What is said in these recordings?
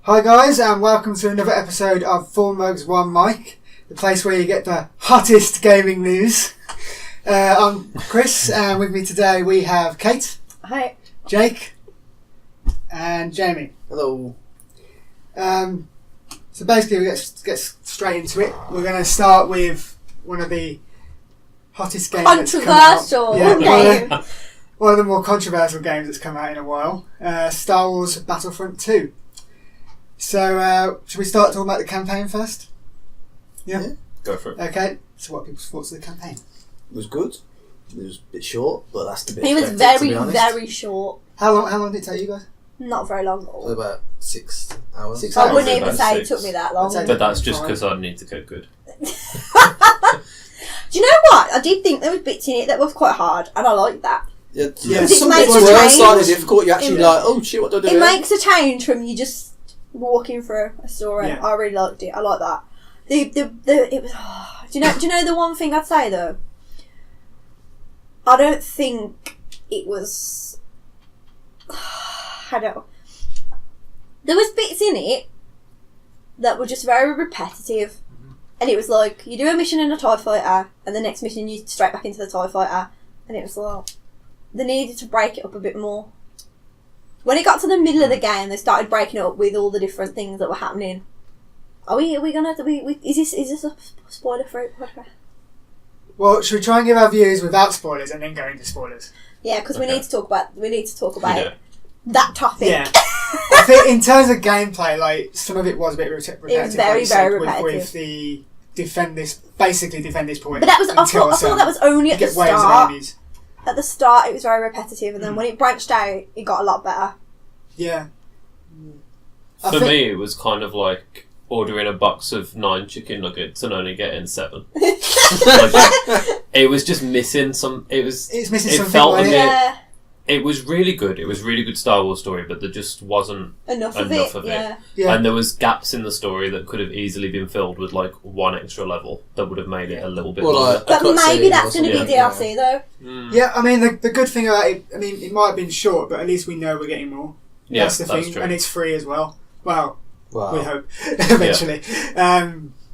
Hi guys, and welcome to another episode of Pt.1 Mike, the place where you get the hottest gaming news. I'm Chris, and with me today we have Kate. Hi. Jake. And Jamie. Hello. So basically we get straight into it. We're going to start with one of the hottest games controversial game. One of the more controversial games that's come out in a while. Star Wars Battlefront 2. So, should we start talking about the campaign first? Yeah? Go for it. Okay, so what are people's thoughts of the campaign? It was good. It was a bit short, but that's the bit. It was very short. How long did it take you guys? Not very long. So about 6 hours. 6 I hours. wouldn't even say it took me that long. I'd But that's just because I need to go good. Do you know what? I did think there was bits in it that was quite hard, and I liked that. Yeah, Because some it bits makes were a slightly change. difficult. You're actually like, oh shit, what do I do? It here? makes a change from you just walking through a story. Yeah. I really liked it. I like that. It was. Do you know the one thing I'd say though? I don't think it was. I don't. There was bits in it that were just very repetitive, and it was like you do a mission in a TIE fighter, and the next mission you straight back into the TIE fighter, and it was like they needed to break it up a bit more. When it got to the middle of the game, they started breaking it up with all the different things that were happening. Are we gonna? Is this a spoiler for it? Well, should we try and give our views without spoilers and then go into spoilers? Yeah, because we Okay. need to talk about Yeah. it. That topic. Yeah. I think in terms of gameplay, like, some of it was a bit repetitive. It was like very, you said, very with repetitive. the defend this point. But that was. I until thought that was only at the get waves of start. enemies. At the start, it was very repetitive, and then when it branched out, it got a lot better. Yeah. I For think- me, it was kind of like ordering a box of 9 chicken nuggets and only getting 7. It was just missing some. It's missing It something. felt a wasn't bit- it? Yeah, It was really good. It was a really good Star Wars story, but there just wasn't enough enough of of it. it. Yeah. And there was gaps in the story that could have easily been filled with like one extra level that would have made it a little bit Well, longer. like, But cutscene maybe that's or going to be something, DLC though. Yeah, I mean, the good thing about it, I mean, it might have been short, but at least we know we're getting more. Yeah, That's the thing. true. And it's free as well. Well, Wow. we hope, eventually.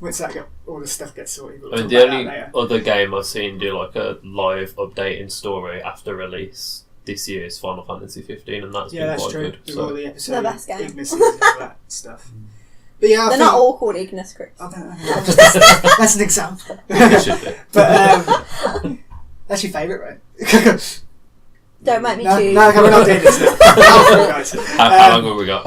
Once all the stuff gets sorted. We'll I mean, talk the about only that later. other game I've seen do like a live update in story after release this year is Final Fantasy 15, and that's Yeah, been that's quite true. good. With So. all the episodes, The best game. Ignises and all that stuff. But yeah, I They're think, not all called Ignis, Chris. I don't know. That's an example. It should be. But that's your favourite, right? Don't make me no, choose. no, okay, we're not doing this. Guys. How long have we got?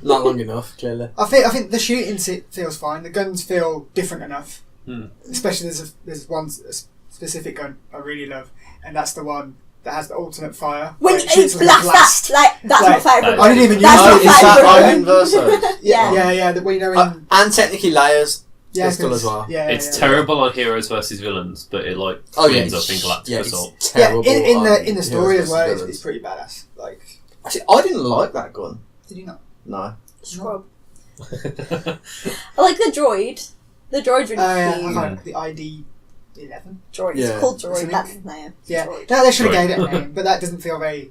Not long enough, clearly. I think the shooting feels fine. The guns feel different enough. Hmm. Especially there's one specific gun I really love, and that's the one that has the alternate fire. When where it it shoots like a blasts that, that's Like, my favourite. I didn't even use That's that. my Is that favourite Iron one. Verso? Yeah. Yeah. That we know in And technically layers. yeah, pistol as well. Yeah, It's yeah. terrible on heroes versus villains, but it like ends up in Galactic yeah, Assault. it's Yeah, terrible. in the story as Heroes well, versus it's villains. pretty badass. Like, Actually, I didn't like that gun. did you not? No. Scrub. I like the droid. The droid's really I cute. like the ID-11. Droid. Yeah. It's called Droid. Isn't it? That's his name. Yeah, Droid. they should have Droid. gave it a name, but that doesn't feel very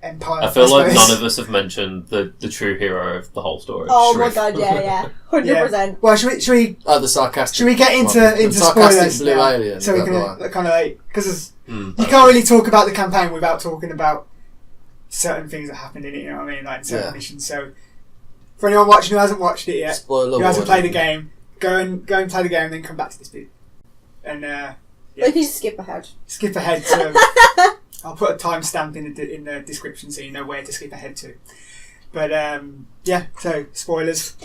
Empire. I feel like suppose. none of us have mentioned the true hero of the whole story. Oh Shrift. my god, yeah. 100%. Well, should we Oh, the sarcastic. should we get into one. into The sarcastic spoilers blue now? alien. So we is that can right? kind of like because Hmm. you can't really talk about the campaign without talking about certain things that happened in it. You know what I mean? Like certain Yeah. missions. So for anyone watching who hasn't watched it yet, Spoiler who hasn't warning. played the game, go and play the game, and then come back to this bit. And Or you can just skip ahead. skip ahead to. I'll put a timestamp in the description so you know where to skip ahead to. But yeah, so spoilers.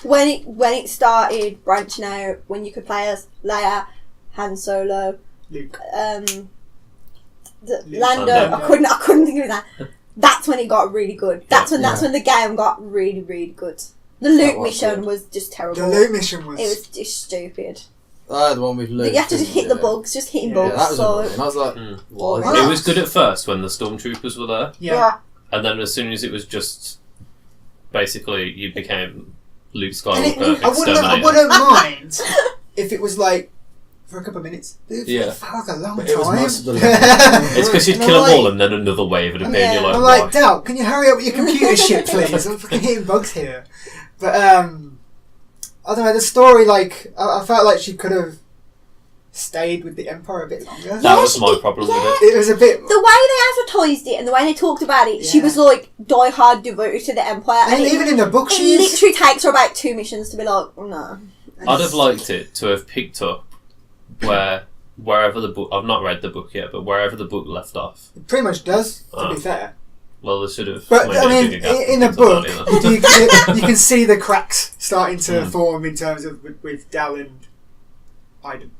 When it started branching out, when you could play as Leia, Han Solo, Luke. Lando, Lando. I couldn't think of that. That's when it got really good. That's when the game got really, really good. The Luke was mission good. was just terrible. The Luke mission was. It was just stupid. Ah, the one with Luke. You have to just hit the bugs, just hitting Yeah, bugs. Yeah, that was so annoying. I was like, Mm. what? Well, It was good at first when the stormtroopers were there, yeah. and then as soon as it was just basically you became Luke And Skywalker I exterminator. wouldn't mind if it was like for a couple of minutes. Yeah. It felt like a long It was time. most of the level. It's because you'd And kill I'm them all like- and then another wave would appear and you're like, I'm why? like, Del, can you hurry up with your computer shit, please? I'm fucking hitting bugs here. But, I don't know, the story, like, I felt like she could have stayed with the Empire a bit longer. That was my problem with it. It was a bit... The way they advertised it and the way they talked about it, she Yeah. was like die-hard devoted to the Empire. And it, even in the book, it she's... literally takes her about 2 missions to be like, oh, no. I'd have liked it to have picked up wherever the book... I've not read the book yet, but wherever the book left off. It pretty much does, to Oh. be fair. Well, they should have... But, made I a mean, bigger gap in the and things like book, that, you know. you can see the cracks starting to Mm. form in terms of with Dal and Iden.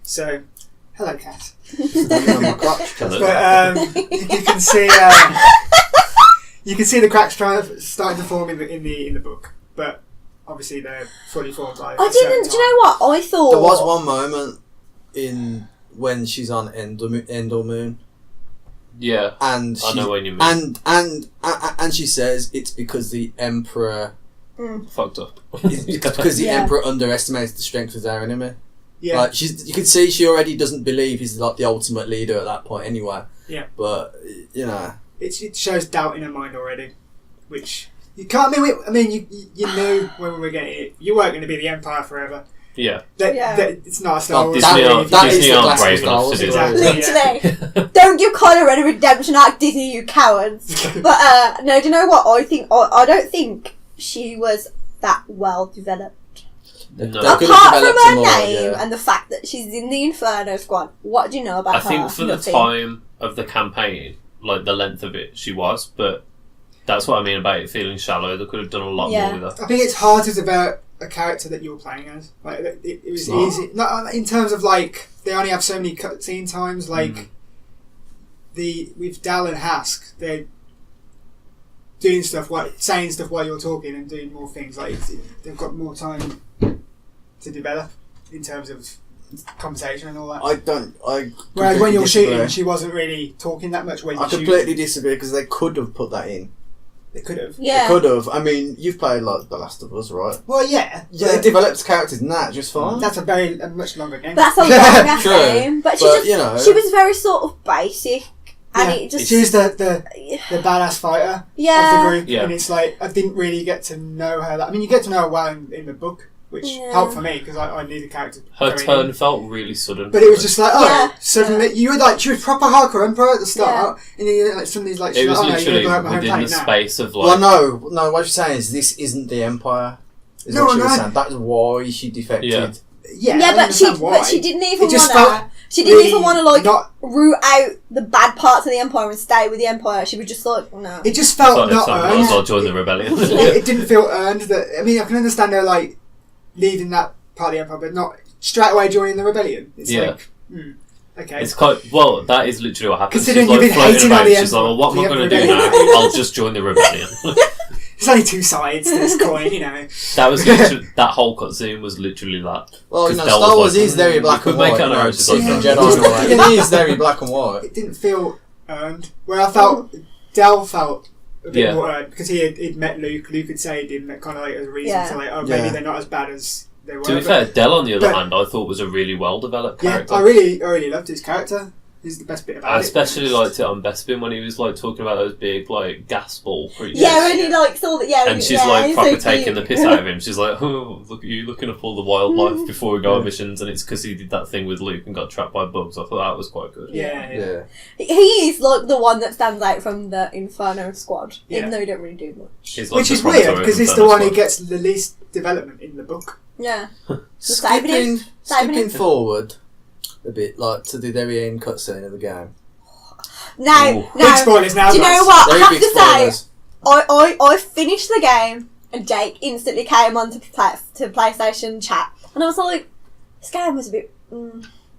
So, hello, Cat. Standing on my crotch. Hello. But you can see the cracks starting to form in the book. But obviously they're fully formed by. I didn't, do you know what? I thought... There was one moment when she's on Endor Moon, Yeah, and I she, know what you mean. and she says it's because the Emperor Fucked up. because the Yeah. Emperor underestimates the strength of their enemy. Yeah. Like you can see she already doesn't believe he's like the ultimate leader at that point anyway. Yeah. But you know, It shows doubt in her mind already, which you can't. I mean, you knew when we were getting it. You weren't going to be the Empire forever. Yeah. That it's not a Star Wars. Disney story. aren't, that is Disney the aren't classic brave Star enough to Wars do story. that. Literally. Don't give Kylo Ren a redemption arc, Disney, you cowards. But, no, do you know what? I don't think she was that well developed. No. They could have Apart from developed her more, name yeah. and the fact that she's in the Inferno Squad, what do you know about I her? think for Nothing. the time of the campaign, like the length of it, she was, but that's what I mean about it feeling shallow. They could have done a lot Yeah. more with her. I think it's hard to develop a character that you're playing as. Like it was What? easy. Not in terms of like they only have so many cutscene times. Like with Dal and Hask, they're doing stuff, saying stuff while you're talking and doing more things. Like they've got more time to develop in terms of conversation and all that. Whereas when you're shooting, she wasn't really talking that much when I you shoot. completely disagree because they could have put that in. They could have. Yeah. They could have. I mean, you've played like The Last of Us, right? Well, yeah. Yeah, they developed characters in that just fine. That's a much longer game. That's a longer True. game. But she But, just, you know. she was very sort of basic. And Yeah. it just... She was the badass fighter of yeah. the group, Yeah. and it's like I didn't really get to know her. I mean, you get to know her well in the book, which Yeah. helped for me because I knew the character. Her very turn well. felt really sudden. But it was just like, Yeah. suddenly you were like, she was proper hardcore Emperor at the start, and then like suddenly like, she's It was like, oh, no, you're literally gonna blow up my home within planet the now. space of Well, like... no. What you're saying is this isn't the Empire. Is No, what she was no. saying. That's why she defected. Yeah. Yeah, Yeah, I but she understand why. didn't even It just want felt to... She didn't really even want to, like, not. root out the bad parts of the Empire and stay with the Empire. She was just like, no. It just felt Thought not I was earned. I'll join the rebellion. It didn't feel earned. That I mean, I can understand her like leading that part of the Empire, but not straight away joining the rebellion. It's Yeah. like, okay. It's quite... Well, that is literally what happens. Considering She's like you've been floating hating on about. the She's like, well, what am I the going to do rebellion. now? I'll just join the rebellion. There's only two sides to this coin, you know. That was literally... That whole cutscene was literally that. Well, you 'Cause know, Del Star was Wars like, is very black we and could make white. it on You our know, own. Sith Yeah. and Jedi. It is very black and white. It didn't feel earned. Where I felt Del felt a bit Yeah. more earned because he'd met Luke. Luke had said he'd met kind of like as a reason Yeah. to like, oh, maybe Yeah. they're not as bad as they were. To be but- fair, Del, on the other but- hand, I thought was a really well-developed yeah, character. I really loved his character. He's the best bit about I it. especially liked it on Bespin when he was like talking about those big like gas ball creatures. Yeah, and he like saw that. Yeah, And she's yeah, like he's proper so taking the cute. piss out of him. She's like, "Oh, look at you looking up all the wildlife before we go on missions," and it's because he did that thing with Luke and got trapped by bugs. I thought that was quite good. Yeah. He is like the one that stands out from the Inferno Squad, Yeah. even though he don't really do much. He's like Which the is weird prototype because of it's the Inferno one who Squad. gets the least development in the book. Yeah. saving him. Skipping forward a bit, like to the very end cutscene of the game. Now, Ooh. Big now, spoilers now, do you guys. know what? I Very have big to say, spoilers. I finished the game and Jake instantly came on to PlayStation chat, and I was like, this game was a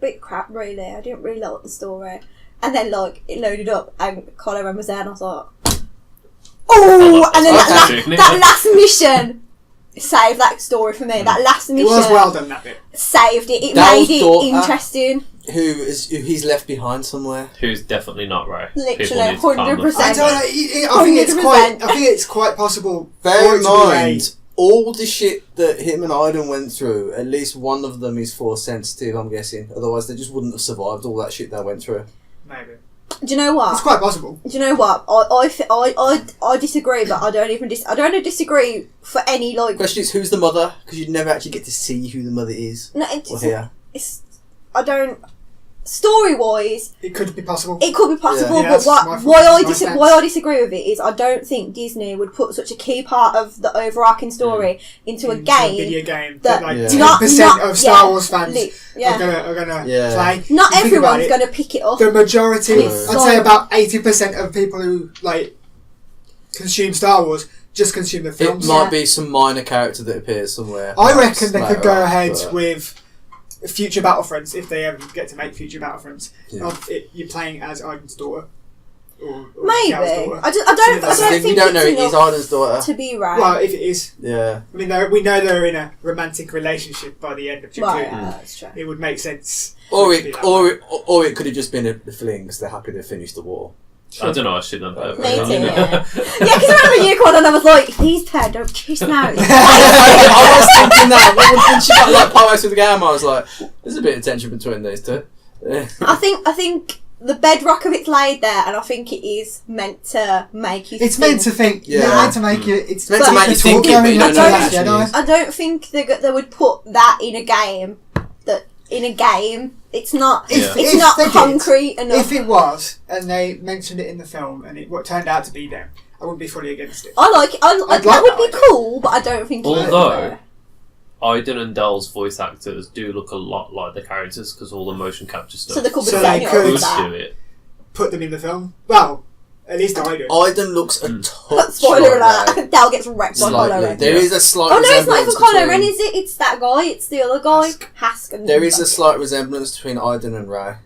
bit crap, really. I didn't really like the story. And then like it loaded up and Kylo Ren was there, and I was like, oh! And then that last mission saved that story for me. That last It mission was well done, that bit. saved it. It Dal's made it daughter. interesting. Who he's left behind somewhere. Who's definitely not Ray. Literally, People need to calm the 100%. I fuck don't down. know. I think it's 100%. quite. I think it's quite possible. Bear for in it to be mind, all the shit that him and Aiden went through, at least one of them is force sensitive, I'm guessing. Otherwise, they just wouldn't have survived all that shit they went through. Maybe. Do you know what? It's quite possible. Do you know what? I disagree, but I don't even I don't disagree for any like. The question is, who's the mother? Because you'd never actually get to see who the mother is. No, It's I don't. Story wise, It could be possible. it could be possible, Yeah, but that's my why I stance. disagree with it is I don't think Disney would put such a key part of the overarching story into a Into game. video game that- that like Yeah. 10% of Star Wars fans yeah. are gonna Yeah. play. Not You think about everyone's it, going to pick it up. The majority, It's I'd say about 80% of people who like consume Star Wars just consume the It films. might be some minor character that appears somewhere. I perhaps reckon they later could go on, ahead but- with future Battlefronts if they ever get to make future Battlefronts. Yeah. Of it, you're playing as Aiden's daughter. Or Maybe. Gal's daughter. I That's don't the thing, think we don't know it's it is enough Aiden's daughter. to be right. Well, if it is, Yeah. I mean, we know they're in a romantic relationship by the end of Jakku. Right, that's true. It would make sense. Or for to be it, that or way. it, or it could have just been a fling because they're happy they finished the war. I don't know. I shouldn't have. Me too, yeah. Because I remember you called and I was like, these pair don't kiss now. I was thinking that when she got like part through the game, I was like, "There's a bit of tension between these two." I think the bedrock of it's laid there, and I think it is meant to make you. It's meant to think. Yeah. Yeah, meant to make you. It's meant to make you think it, but you don't know what it actually is. I don't think they would put that in a game. It's not. If It's they not did, concrete enough. If it was, and they mentioned it in the film, and it what turned out to be them, I wouldn't be fully against it. I like it. I'd That like would that be idea. cool, but I don't think. it would be Although there. Aiden and Dell's voice actors do look a lot like the characters because all the motion capture stuff. So they could be So setting they it could up would with that. do it. Put them in the film. Well, at least I do. Aiden looks a touch. Spoiler like alert: Dal gets wrecked by Kylo Slightly. Ren. There is a slight. Oh no, it's not even resemblance Kylo Ren, between- is it? It's that guy. It's the other guy, Hask. And There is a slight resemblance between Aiden and Ray.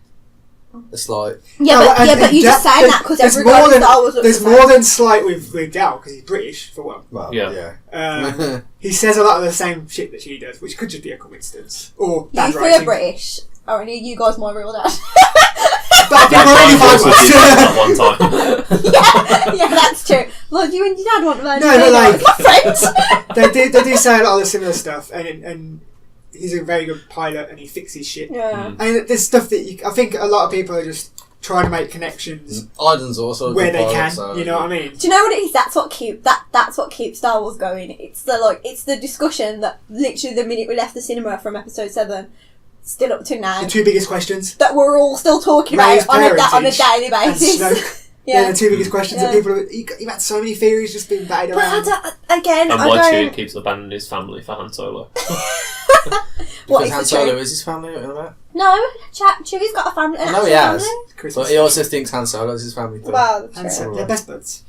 A slight. Yeah, No, but and you just saying that because every guy in Star Wars looks There's the more same. than slight with Dal because he's British for one. Well, Yeah. yeah. He says a lot of the same shit that she does, which could just be a coincidence or You bad three are writing. British. Are any of you guys my real dad? But I think we're only Mine five was with you ones. that one time. yeah, that's true. Well, you and your dad want to learn. No, but like- my friends. they do say a lot of the similar stuff, and he's a very good pilot, and he fixes shit. Yeah. And there's stuff that I think a lot of people are just trying to make connections Aiden's also a where good they pilot, can. so- You know what I mean? Do you know what it is? That's what keeps Star Wars going. It's the discussion that literally the minute we left the cinema from Episode 7, still up to now, The two biggest questions. that we're all still talking Rey's about on a parentage daily and basis. Snoke. Yeah. They're the two biggest questions Yeah. that people have. You've had so many theories just being batted But around. again, And I why don't. Chewie keeps abandoning his family for Han Solo. What Because is Han the Solo truth? is his family, what are you on about? No, Chewie's got a family. I An know he actual has. family. Christmas. But he also thinks Han Solo is his family too. Well, Han true. Solo. They're best buds.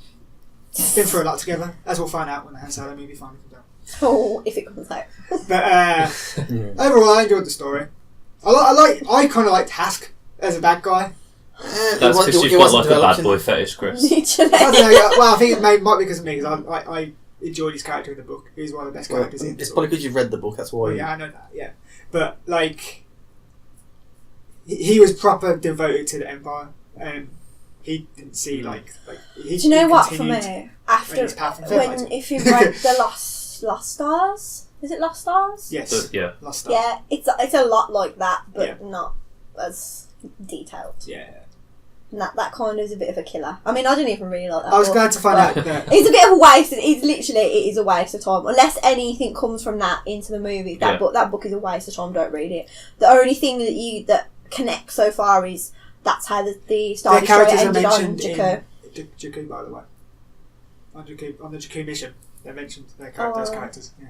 Been through a lot together, as we'll find out when the Han Solo movie finally comes out. Oh, if it comes out. But overall, I enjoyed the story. I kind of liked Hask as a bad guy. That's because you've got like a bad boy fetish, Chris. Literally. I don't know. Well, I think it might be because of me, because I enjoyed his character in the book. He was one of the best Well, characters in the it's book. probably because you've read the book, that's why. Well, yeah, I know that. Yeah, but like, he was proper devoted to the Empire, and he didn't see like. He, Do you know he what? For continued- me, after his path and failed. if you've read the Lost Stars, is it Lost Stars? Yes. Yeah. Lost Star. Yeah, it's a lot like that, but Yeah. not as detailed. Yeah. And that kind of is a bit of a killer. I mean, I didn't even really like that. I was book, glad to find but out that. it's a bit of a waste. It is a waste of time. Unless anything comes from that into the movie, Yeah. that book is a waste of time. Don't read it. The only thing that connects so far is that's how the Star Their Destroyer characters are ended on mentioned Jakku. in Jakku, by the way. On the Jakku mission, they mentioned those characters. Yeah.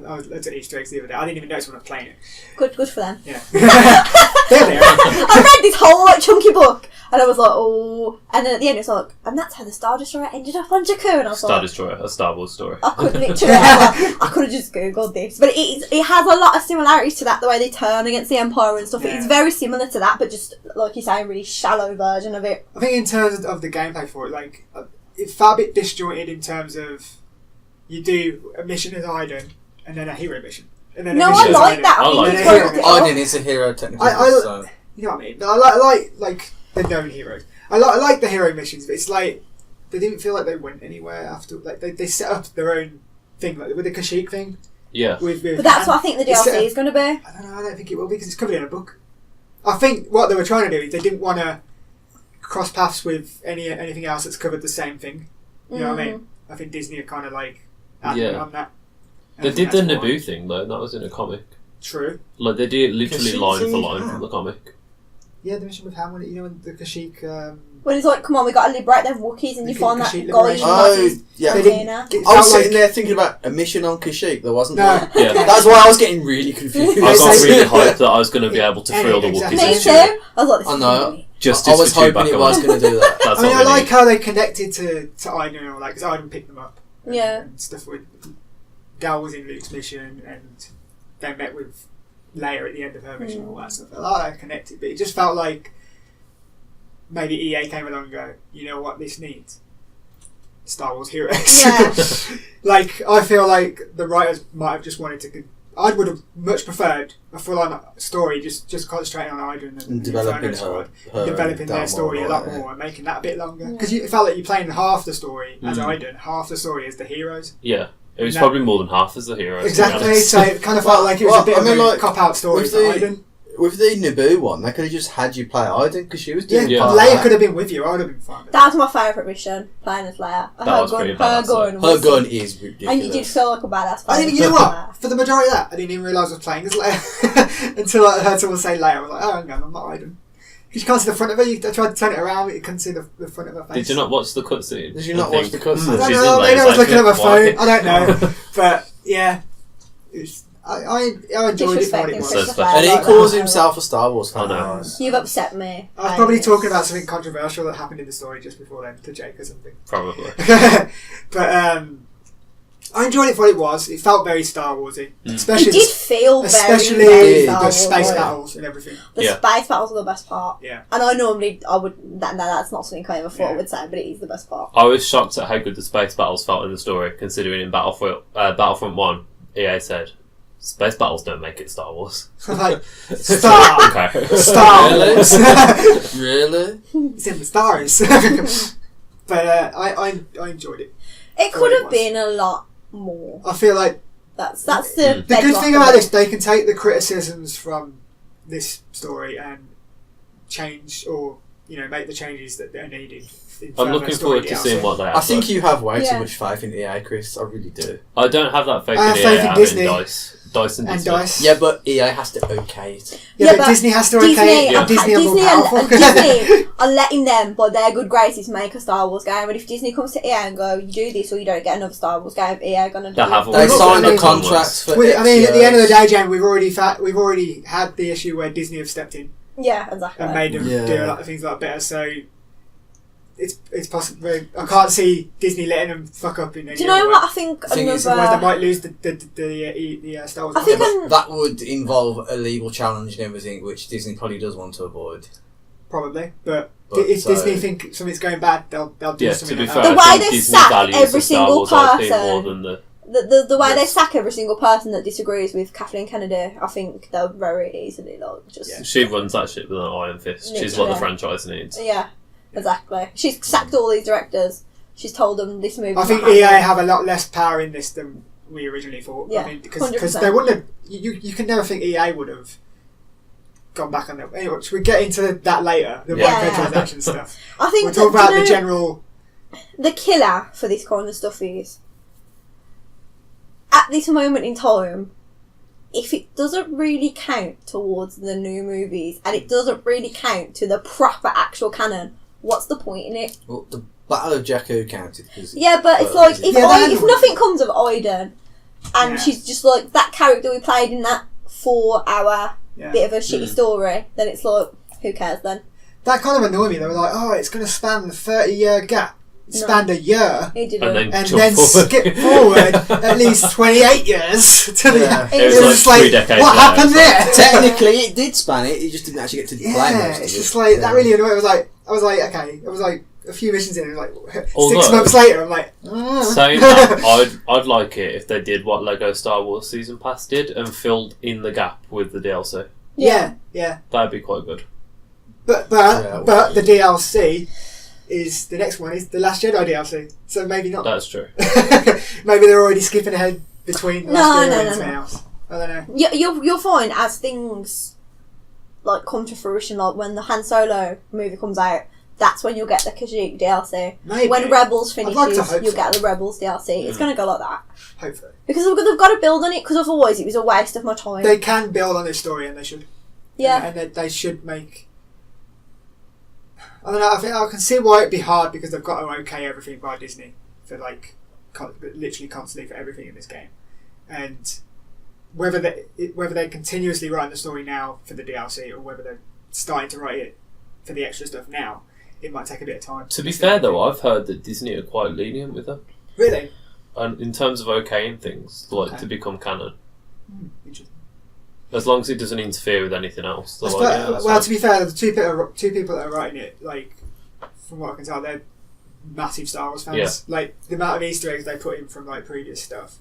I looked at Easter eggs the other day. I didn't even notice when I was playing it. Good for them. Yeah. There they are. I read this whole chunky book, and I was like, oh. And then at the end, it's like, and that's how the Star Destroyer ended up on Jakku. And I was Star like, Destroyer, a Star Wars story. I could literally, I could have just googled this, but it has a lot of similarities to that. The way they turn against the Empire and stuff. Yeah. It's very similar to that, but just like you say, a really shallow version of it. I think in terms of the gameplay for it, like it felt a bit disjointed in terms of you do a mission as Aiden and then a hero mission. And then a No, mission I as like Aiden. that. I I like think it. it's worked it up. Aiden is a hero technically. I- so. You know what I mean? But I like the known heroes. I like the hero missions, but it's like they didn't feel like they went anywhere after. Like they set up their own thing, like, with the Kashyyyk thing. Yeah. But that's what I think the DLC is going to be. I don't know. I don't think it will be because it's covered in a book. I think what they were trying to do is they didn't want to cross paths with anything else that's covered the same thing. You know what I mean? I think Disney are kind of like adamant on that. They did the Naboo thing though, and that was in a comic. True. Like they did literally Kashyyyk line for thing? line from the comic. Yeah, the mission with Hamlet, you know, when the Kashyyyk... When it's like, come on, we got to liberate them Wookiees, and you The find that Kashyyyk guy liberation. in Oh, his yeah. container. I was sitting there thinking about a mission on Kashyyyk. There wasn't. No. There. Yeah. That's why I was getting really confused. I got really hyped that I was going to be able to thrill the Exactly. Wookiees Me into too. it. I was like, this I is know. funny. Justice I was for hoping it Chewbacca. was going to do that. That's I mean, what I we like need. how they connected to Iden and all that, because Iden picked them up. Yeah. And stuff with... Gal was in Luke's mission, and they met with Leia at the end of her mission and all that stuff. I like they connected, but it just felt like maybe EA came along and go, you know what this needs? Star Wars heroes. Yeah. Like, I feel like the writers might have just wanted to... I would have much preferred a full-on story, just concentrating on Iden And developing her developing their story a lot more and making that a bit longer. Because it felt like you're playing half the story as Iden, half the story as the heroes. Yeah. It was No. probably more than half as the heroes. to be Exactly, honest. so it kind of felt like it was Well, a bit I mean, of a like, cop-out story with for the- Iden. With the Naboo one, they could have just had you play Iden because she was Yeah, doing Yeah. part of Leia that. could have been with you. I would have been fine with that. That was my favourite mission, playing as Leia. That was pretty Her badass, gun. Her was- gun is ridiculous. And you did feel like a badass. I didn't, you know what? For the majority of that, I didn't even realise I was playing as Leia until I heard someone say Leia. I was like, oh, hang on, I'm not Iden. Because you can't see the front of her. I tried to turn it around, but you couldn't see the front of her face. Did you not watch the cutscene? Did you not watch the cutscene? I don't She's know. in Maybe I was layers, looking at my why? phone. I don't know. But yeah, it was, I enjoyed it for what it Disrespecting was. So Christopher special. And he like calls that. himself a Star Wars fan. I know. You've upset me. I was probably talking about something controversial that happened in the story just before then to Jake or something. Probably. But I enjoyed it for what it was. It felt very Star Warsy, It especially did feel especially very the Star Wars. space battles and everything. The Yeah. space battles are the best part. Yeah. And I would. That's not something I ever thought I would say, but it is the best part. I was shocked at how good the space battles felt in the story, considering in Battlefront 1, EA said, space battles don't make it Star Wars. Like Star Okay. Star Really? Wars. Really? It's in the stars. But I enjoyed it. It For could what it have was. been a lot more. I feel like That's the the good bedrock thing of about it. this, they can take the criticisms from this story and change or make the changes that they're needed. in I'm further looking story forward to DLC. seeing what they have. I think you have way Yeah. too much faith in EA, Chris. I really do. I don't have that faith I in have EA. faith in I have Disney. in Dice and and Disney. Dice. Yeah, but EA has to okay it. Yeah, but Disney has to okay it. Yeah. And Disney are more powerful. Disney are letting them, by their good graces, make a Star Wars game. And if Disney comes to EA and go, you do this or you don't get another Star Wars game, EA are going to do They it. have They already signed I the mean- contracts for. I mean, at the end of the years. day, Jan, we've already had the issue where Disney have stepped in Yeah, exactly. and made them Yeah. do a lot of things like better. So it's possible. I can't see Disney letting them fuck up in any Do you know other what way. I think? Thing is, Otherwise, they Another. might lose the Star Wars. I think contract. But that would involve a legal challenge and everything, which Disney probably does want to avoid. Probably, but But if so- Disney think something's going bad, they'll do Yeah, something. to be like fair, that. The way I think they Disney sack values every the Star single Wars IP person. more than the... The way they Yes. sack every single person that disagrees with Kathleen Kennedy, I think they'll very easily just Yeah. She runs that shit with an iron fist. She's what the Literally. franchise needs. Yeah, exactly. She's sacked all these directors. She's told them this movie. I think EA have a lot less power in this than we originally thought. Yeah, I mean, because 100%. they wouldn't have. You can never think EA would have gone back on that. Anyway, should we get into that later? The Yeah. microtransaction stuff. I think We'll talk that, about you know, the general. the killer for this kind of stuff is at this moment in time. If it doesn't really count towards the new movies and it doesn't really count to the proper actual canon, what's the point in it? Well, the Battle of Jakku counted. Cause Yeah, but it's Well, like yeah, if nothing comes of Iden, and Yeah. she's just like that character we played in that 4-hour Yeah. bit of a shitty story, then it's like, who cares then? That kind of annoyed me. They were like, "Oh, it's going to span the 30-year gap. It No. spanned a year." He didn't. And jump then forward. skip forward at least 28 years to the. Yeah. It It was was like just like, 3 decades what later, happened there? technically, it did span it. You just didn't actually get to play Yeah, most of it's it. just like that Yeah. really annoyed. I was like, okay. It was like a few missions in, and like Although- 6 months later, I'm like, Saying that, I'd like it if they did what Lego Star Wars Season Pass did and filled in the gap with the DLC. yeah. That'd be quite good. But Yeah, the DLC is the next one is the Last Jedi DLC. So maybe not. That's true. Maybe they're already skipping ahead between Last Jedi and something else. I don't know. You'll find as things like come to fruition, like when the Han Solo movie comes out, that's when you'll get the Kashyyyk DLC. Maybe. When Rebels finishes, I'd like to hope you'll so. get the Rebels DLC. It's going to go like that. Hopefully. Because they've got to build on it, because otherwise it was a waste of my time. They can build on this story, and they should. Yeah. And they should make... I don't know, I think I can see why it'd be hard, because they've got to okay everything by Disney for, like, literally constantly for everything in this game. And whether they're continuously writing the story now for the DLC, or whether they're starting to write it for the extra stuff now, it might take a bit of time. To be fair, though, I've heard that Disney are quite lenient with them. Really? And in terms of okaying things, like to become canon. Interesting. As long as it doesn't interfere with anything else. Like, Well, to be fair, the two people that are writing it, like, from what I can tell, they're massive Star Wars fans. Yeah. Like, the amount of Easter eggs they put in from, like, previous stuff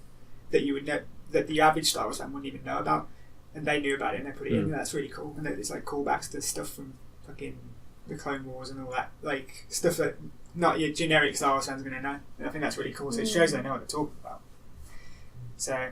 that you would know, that the average Star Wars fan wouldn't even know about, and they knew about it and they put it in, and that's really cool. And it's like callbacks to stuff from fucking the Clone Wars and all that, like, stuff that not your generic Star Wars fans are going to know. And I think that's really cool, so it shows they know what they're talking about. So,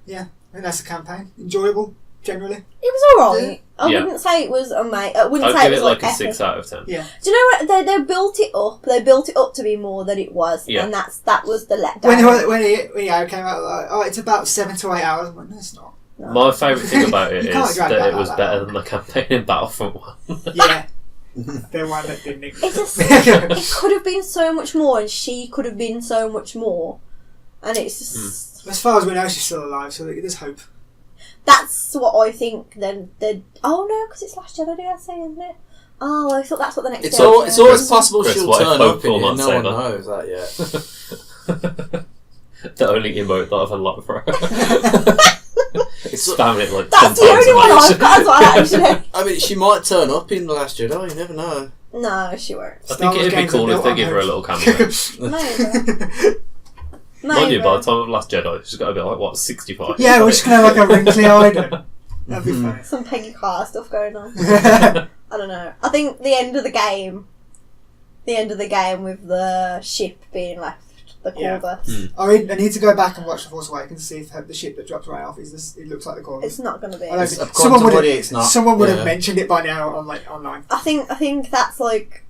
yeah, I think that's the campaign. Enjoyable, generally. It was alright. Yeah. I wouldn't say it was amazing. I wouldn't I'd say give it it was like a epic. 6 out of 10. Yeah. Do you know what? They built it up. They built it up to be more than it was, Yeah. and that was the letdown. When it came out, like, oh, it's about 7 to 8 hours. I'm like, no, it's not. No. My favourite thing about it You can't is drag that that it was out better that than the campaign in Battlefront 1. Yeah. The one that didn't exist. It's just, it could have been so much more, and she could have been so much more, and it's just As far as we know, she's still alive, so there's hope. that's what I think. Then oh no, because it's Last Jedi DLC, isn't it? Oh, I thought that's what the next. It's DLC it's was. always possible Chris, she'll what if turn Hope up in will it. not No say one that? knows that yet. The only emote that I've unlocked for her. Spam it like 10 That's the times only a one minute. I've got as well, actually. I mean, she might turn up in The Last Jedi. You never know. No, she won't. I think it'd be cool if they give her a little cameo. Maybe. Mind you, by the time of Last Jedi, she's got to be like, what, 65? Yeah, we're just going to have like a wrinkly Iden. That'd be funny. Some Peggy Carr stuff going on. I don't know. I think the end of the game with the ship being left, the Yeah. Corvus. I need to go back and watch The Force Awakens to see if the ship that drops right off it looks like the Corvus. It's not going to be. I don't It's think- a quantum body, it's not. Someone would have Yeah. mentioned it by now online. I think that's like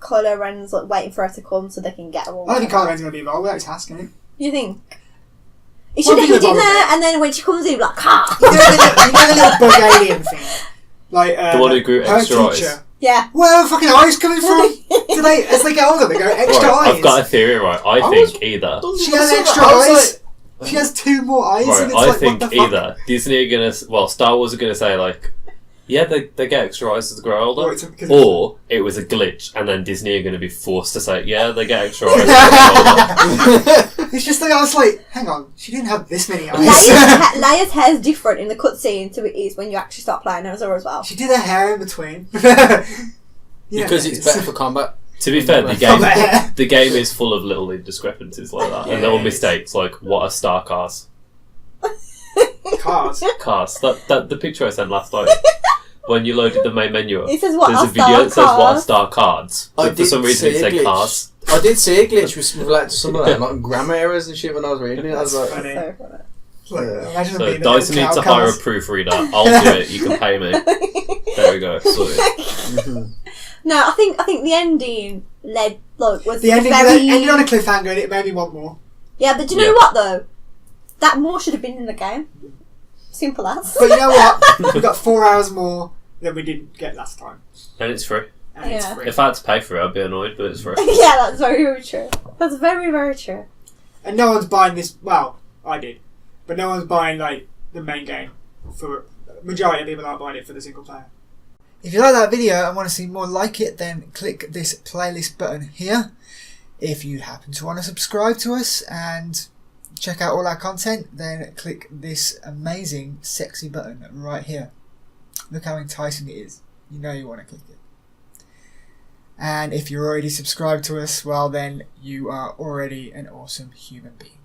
Kylo Ren's like waiting for her to come so they can get her. All I don't think Kylo Ren's going to be involved. That's Hask, isn't it? You think? He Well, should have think hid in about there, it. and then when she comes in, he'd be like, "Ha!" You know the little bug alien thing? Like, The one who grew her extra eyes. teacher. Yeah. Where are the fucking eyes coming from? As they get older, they go extra Right, eyes. I've got a theory, right? I think either. She has extra I was eyes. She has 2 more eyes, Right, and it's I like, think what the fuck? either Disney are gonna, well, Star Wars are gonna say like, yeah, they get extra eyes as they grow older, Or it's because or it was a glitch, and then Disney are gonna be forced to say, yeah, they get extra eyes. As they grow older. It's just like, I was like, hang on, she didn't have this many eyes. Leia's hair is different in the cutscene to it is when you actually start playing as her as well. She did her hair in between. Because it's better for combat. To be fair, the game is full of little discrepancies like that, and little Yeah. mistakes like what are star cars? Cars. Cars. That the picture I sent last night. When you loaded the main menu up, It says what there's are a video star that says what are cars? star cards, I but for did some reason it see a said glitch. cars. I did see a glitch with like some of that, like grammar errors and shit when I was reading it. I was That's like, funny. So funny. Like, imagine them So being Dyson little needs to cow hire a cars. proofreader. I'll do it. You can pay me. There we go. Sorted. No, I think the ending was The ending very... ended on a cliffhanger, and it made me want more. Yeah, but do you know Yeah. what though? That more should have been in the game. Simple as. But you know what? We got 4 hours more than we didn't get last time, And it's free. and it's Yeah. free. If I had to pay for it, I'd be annoyed, but it's free. Yeah, that's very, very true. That's very, very true. And no one's buying this. Well, I did, but no one's buying like the main game. For majority of people aren't buying it for the single player. If you like that video and want to see more like it, then click this playlist button here. If you happen to want to subscribe to us and check out all our content, then click this amazing, sexy button right here. Look how enticing it is. You know you want to click it. And if you're already subscribed to us, well then you are already an awesome human being.